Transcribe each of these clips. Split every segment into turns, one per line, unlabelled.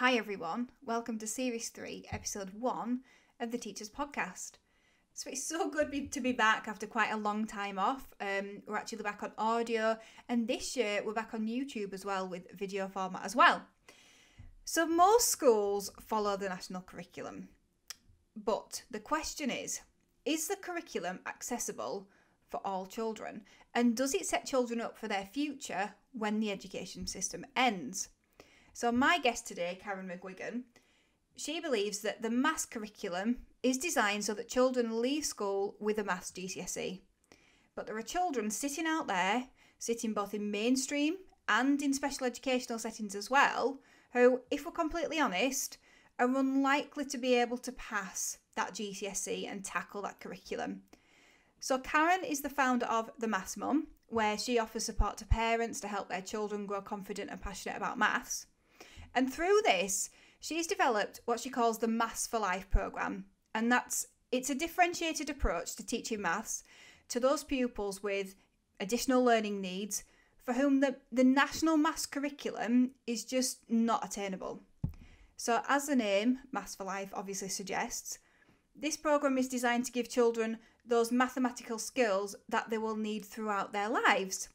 Hi everyone, welcome to Series 3, Episode 1 of the Teachers Podcast. So it's so good to be back after quite a long time off. We're actually back on audio, and this year we're back on YouTube as well with video format as well. So most schools follow the national curriculum, but the question is the curriculum accessible for all children? And does it set children up for their future when the education system ends? So my guest today, Karen McGuigan, she believes that the maths curriculum is designed so that children leave school with a maths GCSE. But there are children sitting out there, sitting both in mainstream and in special educational settings as well, who, if we're completely honest, are unlikely to be able to pass that GCSE and tackle that curriculum. So Karen is the founder of The Maths Mum, where she offers support to parents to help their children grow confident and passionate about maths. And through this, she's developed what she calls the Maths for Life programme. And it's a differentiated approach to teaching maths to those pupils with additional learning needs for whom the national maths curriculum is just not attainable. So as the name, Maths for Life, obviously suggests, this programme is designed to give children those mathematical skills that they will need throughout their lives.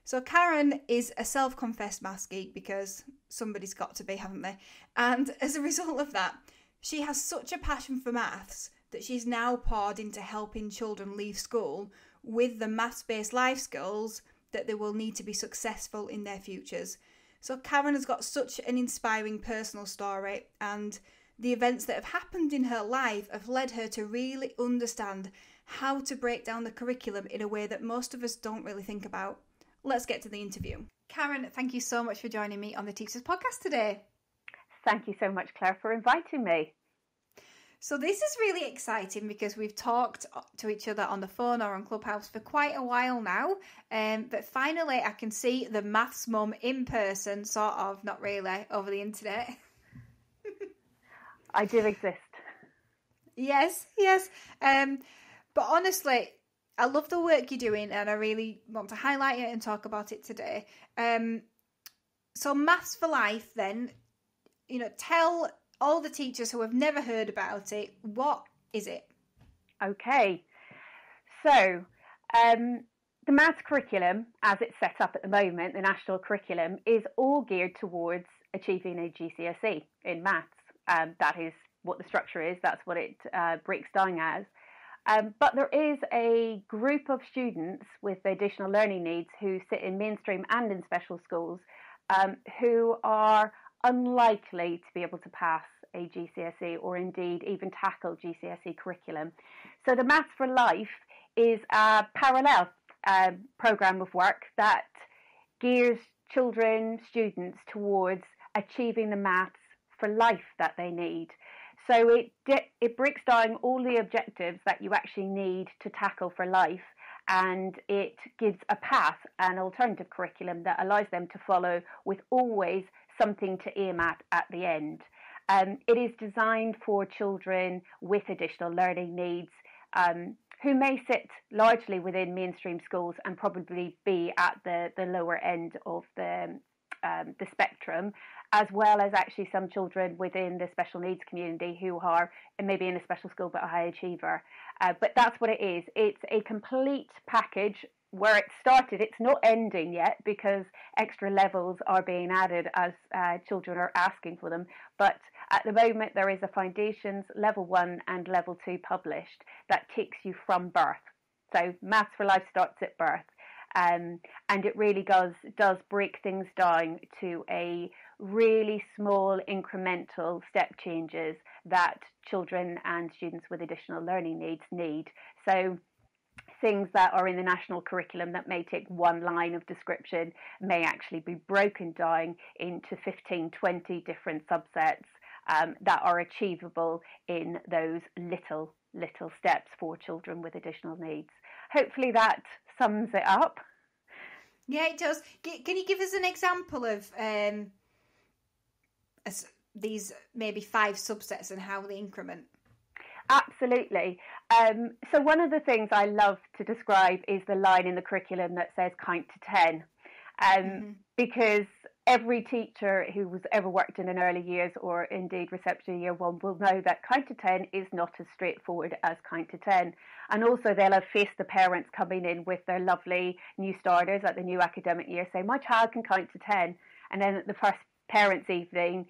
So Karen is a self-confessed maths geek because somebody's got to be, haven't they? And as a result of that, she has such a passion for maths that she's now poured into helping children leave school with the maths-based life skills that they will need to be successful in their futures. So Karen has got such an inspiring personal story, and the events that have happened in her life have led her to really understand how to break down the curriculum in a way that most of us don't really think about. Let's get to the interview. Karen, thank you so much for joining me on the Teachers Podcast today.
Thank you so much, Claire, for inviting me.
So this is really exciting because we've talked to each other on the phone or on Clubhouse for quite a while now, but finally I can see the Maths Mum in person, sort of, not really, over the internet.
I do exist.
Yes. But honestly, I love the work you're doing and I really want to highlight it and talk about it today. So Maths for Life then, tell all the teachers who have never heard about it, what is it?
Okay, so the maths curriculum, as it's set up at the moment, the national curriculum, is all geared towards achieving a GCSE in maths. That is what the structure is, that's what it breaks down as. But there is a group of students with additional learning needs who sit in mainstream and in special schools who are unlikely to be able to pass a GCSE or indeed even tackle GCSE curriculum. So the Maths for Life is a parallel programme of work that gears students towards achieving the maths for life that they need. So it breaks down all the objectives that you actually need to tackle for life, and it gives a path, an alternative curriculum that allows them to follow with always something to aim at the end. It is designed for children with additional learning needs who may sit largely within mainstream schools and probably be at the lower end of the spectrum, as well as actually some children within the special needs community who are maybe in a special school but a high achiever. But that's what it is. It's a complete package. Where it started, it's not ending yet because extra levels are being added as children are asking for them. But at the moment, there is a foundations level 1 and level 2 published that takes you from birth. So Maths for Life starts at birth. And it really does break things down to a really small incremental step changes that children and students with additional learning needs need. So things that are in the national curriculum that may take one line of description may actually be broken down into 15, 20 different subsets that are achievable in those little steps for children with additional needs. Hopefully that sums it up.
Yeah, it does. Can you give us an example of these maybe 5 subsets and how they increment?
Absolutely. So one of the things I love to describe is the line in the curriculum that says count to 10, because every teacher who was ever worked in an early years or indeed reception year one will know that count to 10 is not as straightforward as count to 10. And also they'll have faced the parents coming in with their lovely new starters at the new academic year saying, my child can count to 10. And then at the first parents' evening,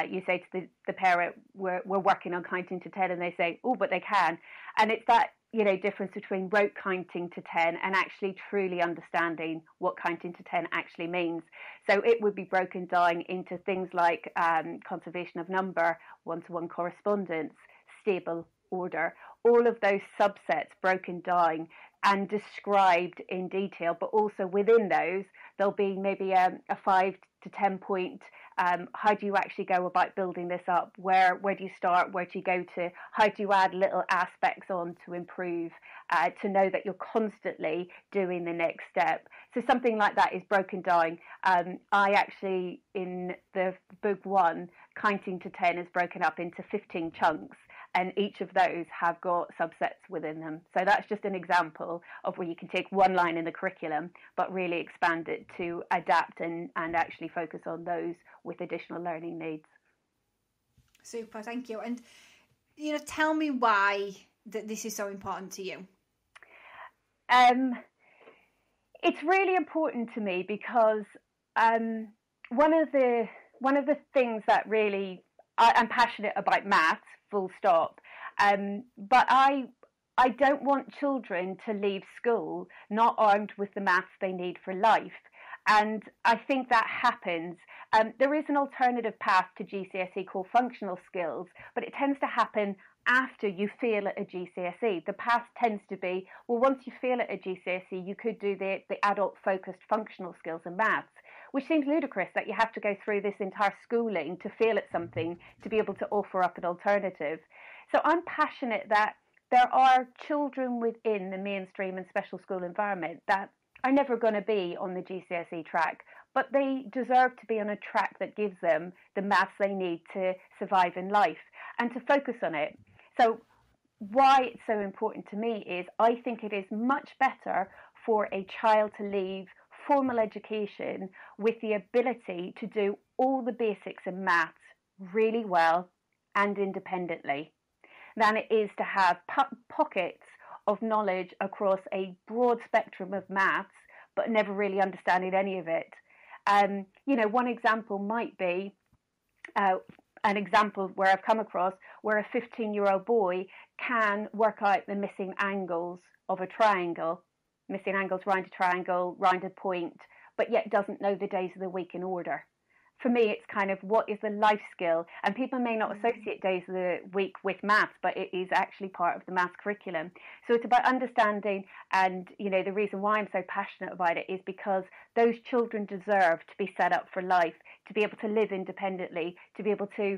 you say to the parent, we're working on counting to 10, and they say, oh, but they can. And it's that, difference between rote counting to 10 and actually truly understanding what counting to 10 actually means. So it would be broken down into things like conservation of number, one-to-one correspondence, stable order, all of those subsets broken down and described in detail, but also within those, there'll be maybe a 5 to 10 point, how do you actually go about building this up? Where do you start? Where do you go to? How do you add little aspects on to improve, to know that you're constantly doing the next step? So something like that is broken down. I actually, in the book 1, counting to 10 is broken up into 15 chunks. And each of those have got subsets within them. So that's just an example of where you can take one line in the curriculum, but really expand it to adapt and actually focus on those with additional learning needs.
Super, thank you. And, tell me why this is so important to you.
It's really important to me because one of the things that really I'm passionate about maths, full stop. But I don't want children to leave school not armed with the maths they need for life. And I think that happens. There is an alternative path to GCSE called functional skills, but it tends to happen after you fail at a GCSE. The path tends to be, well, once you fail at a GCSE, you could do the adult-focused functional skills in maths, which seems ludicrous that you have to go through this entire schooling to fail at something to be able to offer up an alternative. So I'm passionate that there are children within the mainstream and special school environment that are never going to be on the GCSE track, but they deserve to be on a track that gives them the maths they need to survive in life and to focus on it. So why it's so important to me is I think it is much better for a child to leave formal education with the ability to do all the basics in maths really well and independently than it is to have pockets of knowledge across a broad spectrum of maths but never really understanding any of it. One example might be an example where I've come across where a 15-year-old boy can work out the missing angles of a triangle, missing angles round a triangle, round a point, but yet doesn't know the days of the week in order. For me, it's kind of what is the life skill? And people may not associate days of the week with maths, but it is actually part of the maths curriculum. So it's about understanding, and the reason why I'm so passionate about it is because those children deserve to be set up for life, to be able to live independently, to be able to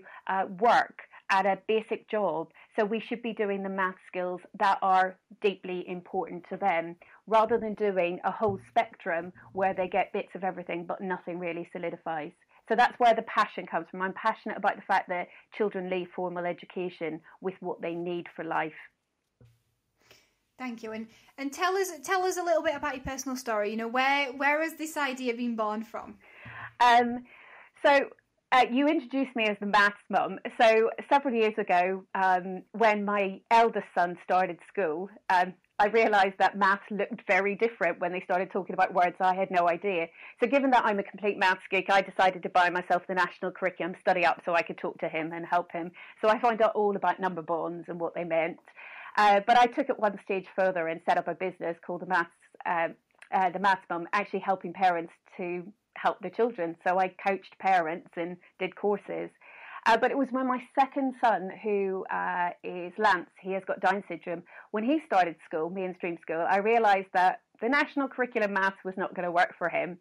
work at a basic job. So we should be doing the math skills that are deeply important to them, rather than doing a whole spectrum where they get bits of everything but nothing really solidifies. So that's where the passion comes from. I'm passionate about the fact that children leave formal education with what they need for life.
Thank you. And tell us a little bit about your personal story. Where has this idea been born from?
You introduced me as the maths mum. So several years ago, when my eldest son started school, I realised that maths looked very different when they started talking about words I had no idea. So given that I'm a complete maths geek, I decided to buy myself the national curriculum, study up so I could talk to him and help him. So I found out all about number bonds and what they meant. But I took it one stage further and set up a business called the Maths Mum, actually helping parents to help their children. So I coached parents and did courses. But it was when my second son, who is Lance, he has got Down syndrome, when he started school, mainstream school, I realised that the national curriculum maths was not going to work for him.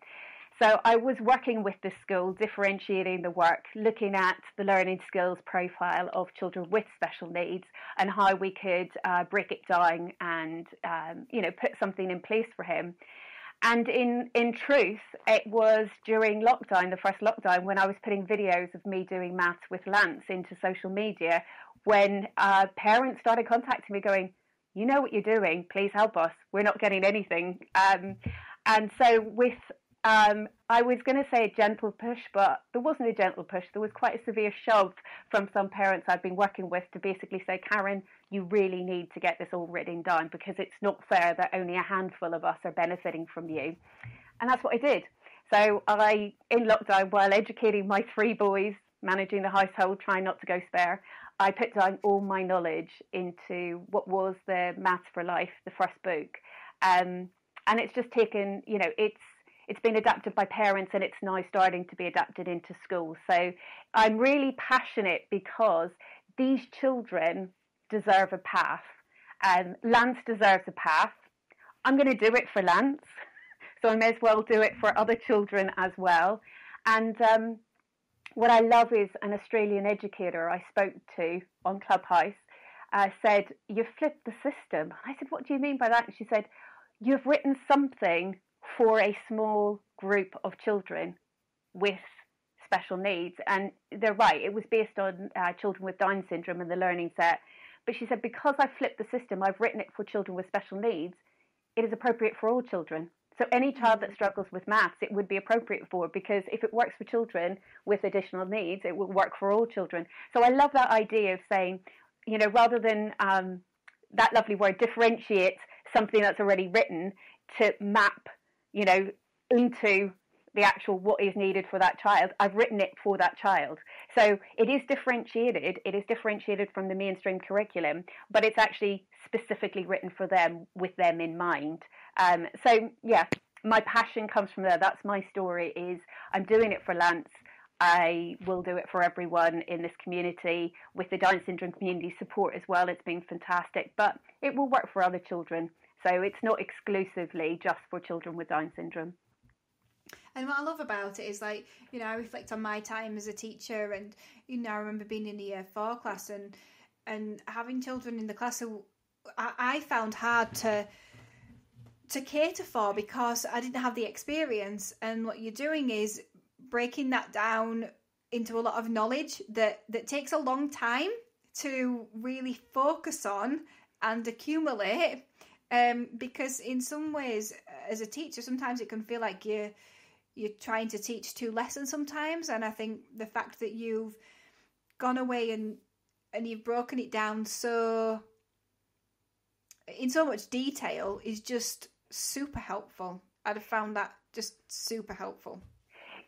So I was working with the school, differentiating the work, looking at the learning skills profile of children with special needs and how we could break it down and, put something in place for him. And in truth, it was during lockdown, the first lockdown, when I was putting videos of me doing maths with Lance into social media, when parents started contacting me going, you know what you're doing, please help us. We're not getting anything. And so with I was going to say a gentle push, but there wasn't a gentle push. There was quite a severe shove from some parents I've been working with to basically say, Karen, you really need to get this all written down because it's not fair that only a handful of us are benefiting from you. And that's what I did. So in lockdown, while educating my 3 boys, managing the household, trying not to go spare, I put down all my knowledge into what was the Maths for Life, the first book. And it's just taken, it's been adapted by parents and it's now starting to be adapted into schools. So I'm really passionate because these children deserve a path. Lance deserves a path. I'm going to do it for Lance. So I may as well do it for other children as well. And what I love is an Australian educator I spoke to on Clubhouse said, you've flipped the system. I said, what do you mean by that? And she said, you've written something for a small group of children with special needs. And they're right, it was based on children with Down syndrome and the learning set. But she said, because I've flipped the system, I've written it for children with special needs, it is appropriate for all children. So any child that struggles with maths, it would be appropriate for, because if it works for children with additional needs, it will work for all children. So I love that idea of saying, rather than that lovely word, differentiate something that's already written to map, into the actual what is needed for that child. I've written it for that child. So it is differentiated. It is differentiated from the mainstream curriculum, but it's actually specifically written for them with them in mind. So yeah, my passion comes from there. That's my story. Is I'm doing it for Lance. I will do it for everyone in this community, with the Down syndrome community support as well. It's been fantastic, but it will work for other children. So it's not exclusively just for children with Down syndrome.
And what I love about it is, I reflect on my time as a teacher, and I remember being in the year 4 class and having children in the class who I found hard to cater for because I didn't have the experience. And what you're doing is breaking that down into a lot of knowledge that takes a long time to really focus on and accumulate. Because in some ways, as a teacher, sometimes it can feel like you're trying to teach 2 lessons sometimes. And I think the fact that you've gone away and you've broken it down in so much detail is just super helpful. I'd have found that just super helpful.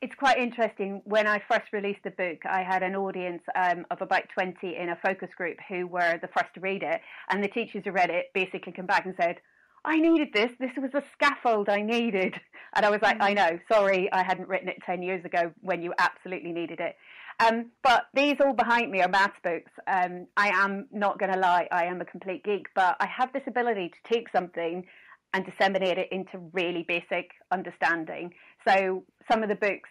It's quite interesting. When I first released the book, I had an audience of about 20 in a focus group who were the first to read it. And the teachers who read it basically came back and said, I needed this. This was a scaffold I needed. And I was like, I know, sorry, I hadn't written it 10 years ago when you absolutely needed it. But these all behind me are maths books. I am not going to lie, I am a complete geek, but I have this ability to take something and disseminate it into really basic understanding. So some of the books,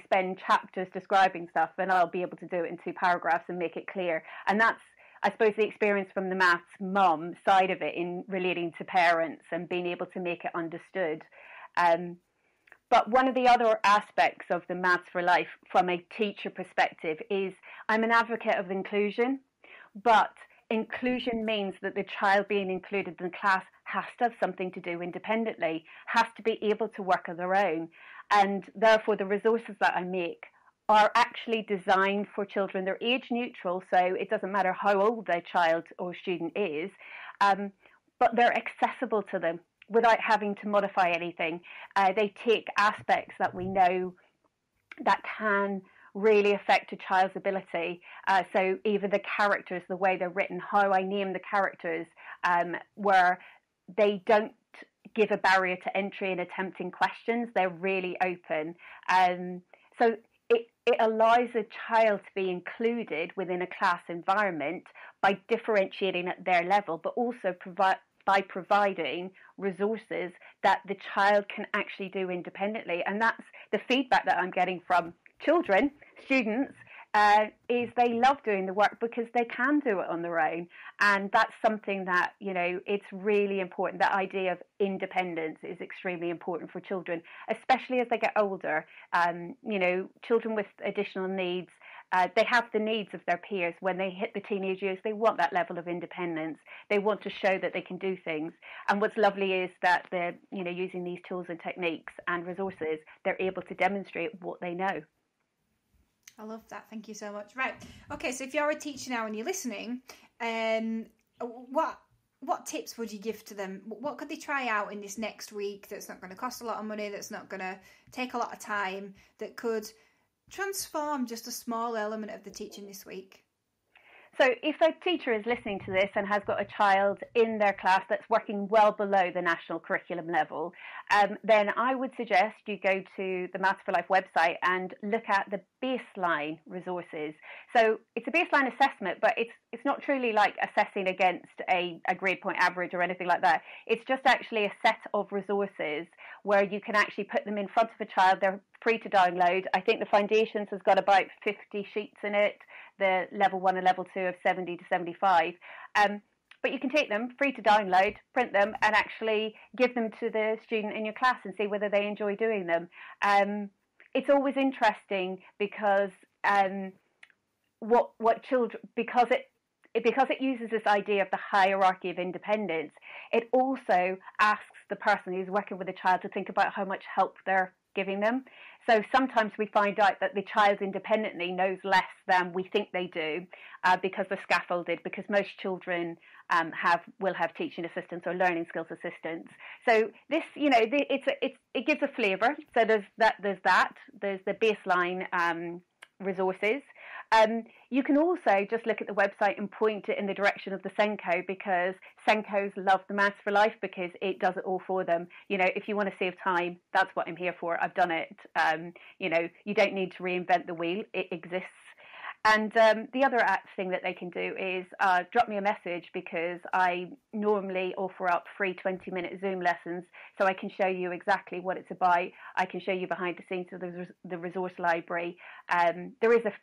spend chapters describing stuff, and I'll be able to do it in 2 paragraphs and make it clear. And that's, I suppose, the experience from the maths mum side of it in relating to parents and being able to make it understood. But one of the other aspects of the Maths for Life from a teacher perspective is I'm an advocate of inclusion, but inclusion means that the child being included in the class has to have something to do independently, has to be able to work on their own. And therefore, the resources that I make are actually designed for children. They're age neutral, so it doesn't matter how old their child or student is, but they're accessible to them without having to modify anything. They take aspects that we know that can really affect a child's ability. So even the characters, the way they're written, how I name the characters, where they don't give a barrier to entry in attempting questions, they're really open. So it allows a child to be included within a class environment by differentiating at their level, but also by providing resources that the child can actually do independently. And that's the feedback that I'm getting from children, students, is they love doing the work because they can do it on their own. And that's something that, it's really important. That idea of independence is extremely important for children, especially as they get older. Children with additional needs, they have the needs of their peers. When they hit the teenage years, they want that level of independence. They want to show that they can do things. And what's lovely is that they're, using these tools and techniques and resources, they're able to demonstrate what they know.
I love that. Thank you so much. Right. Okay, so if you're a teacher now and you're listening, what tips would you give to them? What could they try out in this next week that's not going to cost a lot of money, that's not going to take a lot of time, that could transform just a small element of the teaching this week?
So if a teacher is listening to this and has got a child in their class that's working well below the national curriculum level, then I would suggest you go to the Maths for Life website and look at the baseline resources. So it's a baseline assessment, but it's not truly like assessing against a grade point average or anything like that. It's just actually a set of resources where you can actually put them in front of a child. They're free to download. I think the Foundations has got about 50 sheets in it, the level 1 and level 2 of 70 to 75. But you can take them, free to download, print them, and actually give them to the student in your class and see whether they enjoy doing them. It's always interesting because because it uses this idea of the hierarchy of independence, it also asks the person who's working with the child to think about how much help they're giving them. So sometimes we find out that the child independently knows less than we think they do because they're scaffolded, because most children will have teaching assistants or learning skills assistants. So this, it gives a flavour. So there's the baseline resources. You can also just look at the website and point it in the direction of the Senko, because Senkos love the Maths for Life because it does it all for them. If you want to save time, that's what I'm here for. I've done it. You don't need to reinvent the wheel. It exists. And the other thing that they can do is drop me a message, because I normally offer up free 20-minute Zoom lessons, so I can show you exactly what it's about. I can show you behind the scenes of the resource library. There is a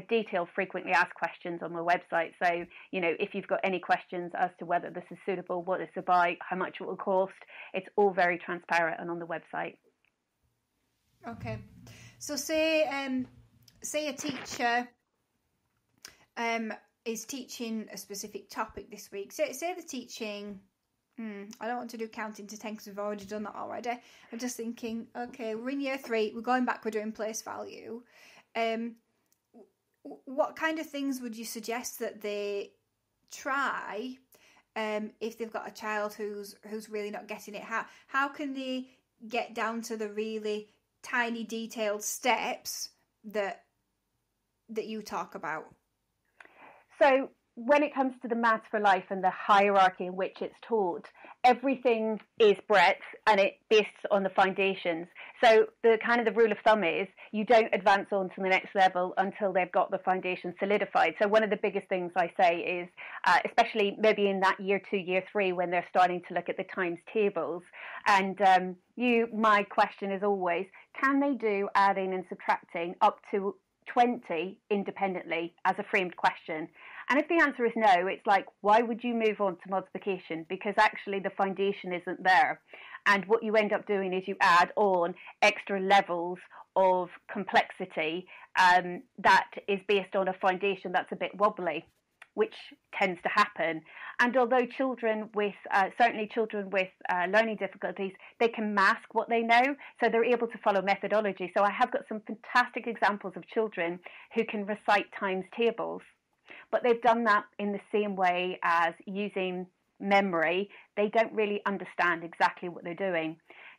detailed frequently asked questions on my website. So, if you've got any questions as to whether this is suitable, what it's about, how much it will cost, it's all very transparent and on the website.
Okay. So say a teacher is teaching a specific topic this week. Say they're teaching, I don't want to do counting to 10 because we've already done that already. I'm just thinking, okay, we're in year 3, we're going back, we're doing place value. What kind of things would you suggest that they try if they've got a child who's really not getting it? How can they get down to the really tiny detailed steps that you talk about?
So when it comes to the Maths for Life and the hierarchy in which it's taught, everything is breadth and it's based on the foundations. So the rule of thumb is you don't advance on to the next level until they've got the foundation solidified. So one of the biggest things I say is, especially maybe in that year 2, year 3, when they're starting to look at the times tables, and my question is always, can they do adding and subtracting up to 20 independently as a framed question? And if the answer is no, it's like, why would you move on to multiplication? Because actually the foundation isn't there. And what you end up doing is you add on extra levels of complexity that is based on a foundation that's a bit wobbly, which tends to happen. And although certainly children with learning difficulties, they can mask what they know, so they're able to follow methodology. So I have got some fantastic examples of children who can recite times tables, but they've done that in the same way as using memory. They don't really understand exactly what they're doing.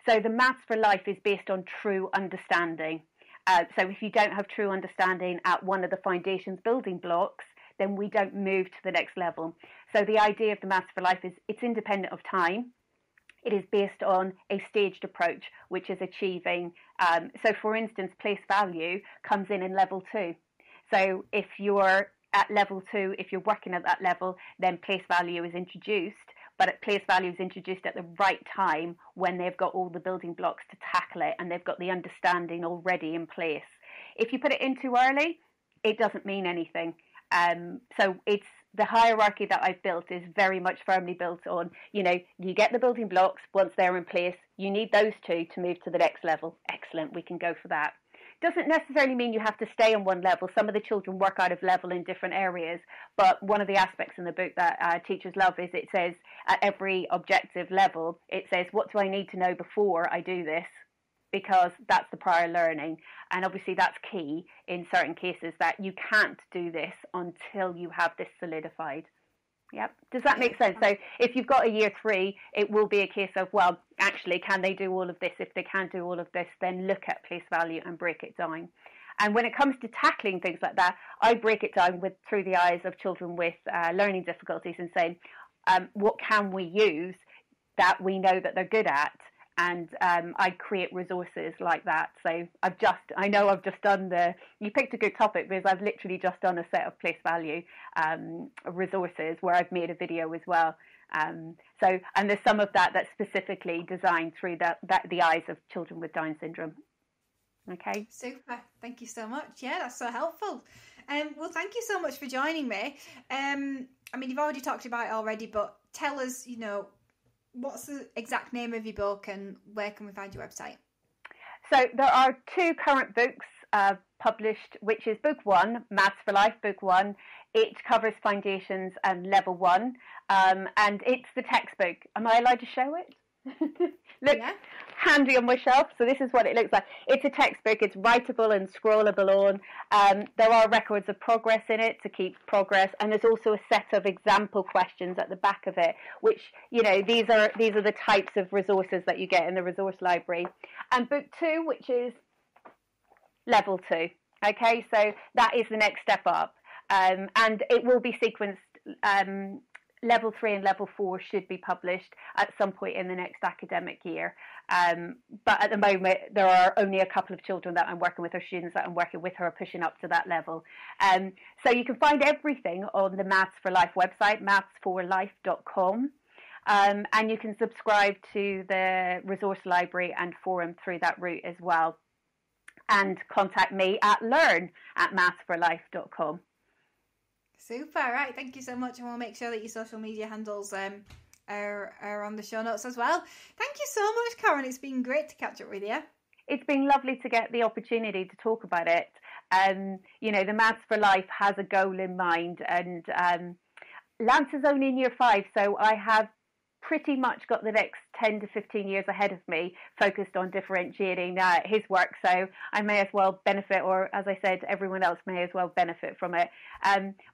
So the Maths for Life is based on true understanding. So if you don't have true understanding at one of the foundation's building blocks, then we don't move to the next level. So the idea of the Maths for Life is it's independent of time. It is based on a staged approach, which is achieving. So for instance, place value comes in level 2. So if you're at level 2, if you're working at that level, then place value is introduced. But place value is introduced at the right time when they've got all the building blocks to tackle it and they've got the understanding already in place. If you put it in too early, it doesn't mean anything. So it's the hierarchy that I've built is very much firmly built on, you get the building blocks once they're in place. You need those 2 to move to the next level. Excellent. We can go for that. doesn't necessarily mean you have to stay on one level. Some of the children work out of level in different areas, but one of the aspects in the book that teachers love is it says at every objective level, it says, what do I need to know before I do this? Because that's the prior learning. And obviously that's key in certain cases, that you can't do this until you have this solidified. Yep. Does that make sense? So if you've got a year 3, it will be a case of, well, actually, can they do all of this? If they can't do all of this, then look at place value and break it down. And when it comes to tackling things like that, I break it down through the eyes of children with learning difficulties and saying, what can we use that we know that they're good at? And I create resources like that. So I know I've just done you picked a good topic, because I've literally just done a set of place value resources where I've made a video as well. And there's some of that's specifically designed through the eyes of children with Down syndrome. Okay.
Super. Thank you so much. Yeah, that's so helpful. Well, thank you so much for joining me. I mean, you've already talked about it already, but tell us, what's the exact name of your book and where can we find your website?
So there are 2 current books published, which is book 1, Maths for Life, book 1. It covers foundations and level 1. And it's the textbook. Am I allowed to show it? Look, yeah. Handy on my shelf. So this is what it looks like. It's a textbook. It's writable and scrollable on. There are records of progress in it to keep progress, and there's also a set of example questions at the back of it, which these are the types of resources that you get in the resource library. And book 2, which is level 2. Okay, so that is the next step up, and it will be sequenced. Level 3 and level 4 should be published at some point in the next academic year. But at the moment, there are only a couple of children that I'm working with, or students that I'm working with, who are pushing up to that level. So you can find everything on the Maths for Life website, mathsforlife.com. And you can subscribe to the resource library and forum through that route as well. And contact me at learn@mathsforlife.com.
Super, right, thank you so much, and we'll make sure that your social media handles are on the show notes as well. Thank you so much, Karen. It's been great to catch up with you.
It's been lovely to get the opportunity to talk about it. The Maths for Life has a goal in mind, and Lance is only in year 5, so I have pretty much got the next 10 to 15 years ahead of me, focused on differentiating his work. So I may as well benefit, or as I said, everyone else may as well benefit from it.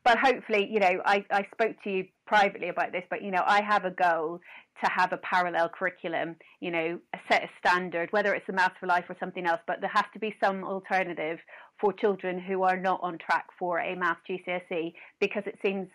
But hopefully, I spoke to you privately about this, but, I have a goal to have a parallel curriculum, a set of standard, whether it's the Maths for Life or something else, but there has to be some alternative for children who are not on track for a Maths GCSE, because it seems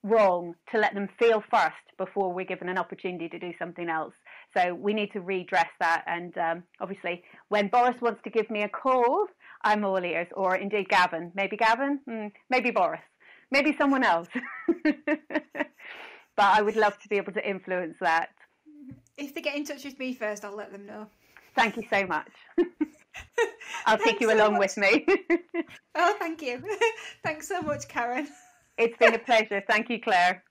wrong to let them fail first before we're given an opportunity to do something else. So we need to redress that. And obviously, when Boris wants to give me a call, I'm all ears. Or indeed Gavin. Maybe Gavin, maybe Boris, maybe someone else. But I would love to be able to influence that.
If they get in touch with me first, I'll let them know.
Thank you so much. I'll take you along with me.
Oh, thank you. Thanks so much, Karen.
It's been a pleasure. Thank you, Claire.